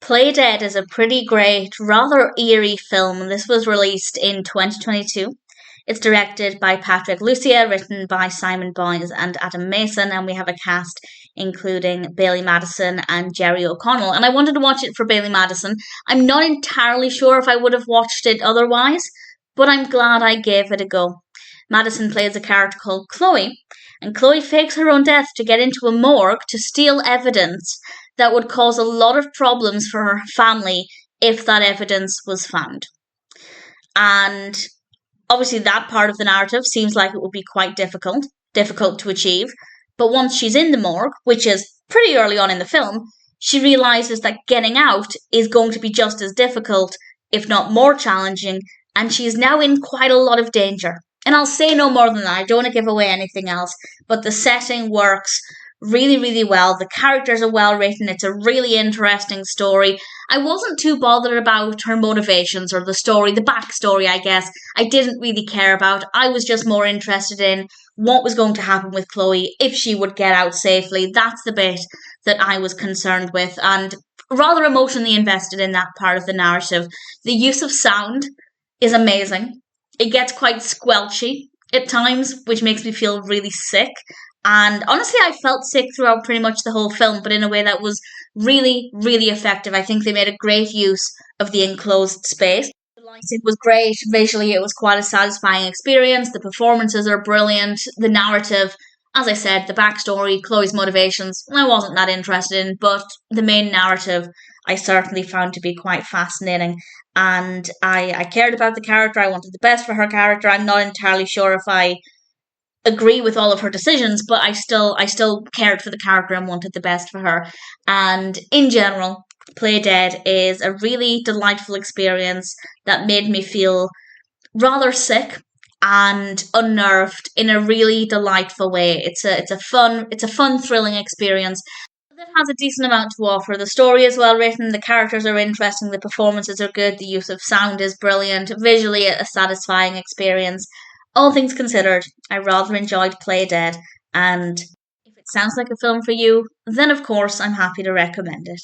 Play Dead is a pretty great, rather eerie film. This was released in 2022. It's directed by Patrick Lussier, written by Simon Boyes and Adam Mason, and we have a cast including Bailee Madison and Jerry O'Connell. And I wanted to watch it for Bailee Madison. I'm not entirely sure if I would have watched it otherwise, but I'm glad I gave it a go. Madison plays a character called Chloe, and Chloe fakes her own death to get into a morgue to steal evidence that would cause a lot of problems for her family if that evidence was found. And obviously, that part of the narrative seems like it would be quite difficult to achieve. But once she's in the morgue, which is pretty early on in the film, she realizes that getting out is going to be just as difficult, if not more challenging, and she is now in quite a lot of danger. And I'll say no more than that. I don't want to give away anything else, but the setting works really, really well. The characters are well written. It's a really interesting story. I wasn't too bothered about her motivations or the story, the backstory, I guess. I didn't really care about. I was just more interested in what was going to happen with Chloe, if she would get out safely. That's the bit that I was concerned with, and rather emotionally invested in that part of the narrative. The use of sound is amazing. It gets quite squelchy at times, which makes me feel really sick. And honestly, I felt sick throughout pretty much the whole film, but in a way that was really, really effective. I think they made a great use of the enclosed space. The lighting was great. Visually, it was quite a satisfying experience. The performances are brilliant. The narrative, as I said, the backstory, Chloe's motivations, I wasn't that interested in, but the main narrative I certainly found to be quite fascinating. And I cared about the character. I wanted the best for her character. I'm not entirely sure if I agree with all of her decisions, but I still cared for the character and wanted the best for her. And in general, Play Dead is a really delightful experience that made me feel rather sick and unnerved in a really delightful way. It's a fun thrilling experience that has a decent amount to offer. The story is well written, the characters are interesting, the performances are good, the use of sound is brilliant, visually a satisfying experience. All things considered, I rather enjoyed Play Dead, and if it sounds like a film for you, then of course I'm happy to recommend it.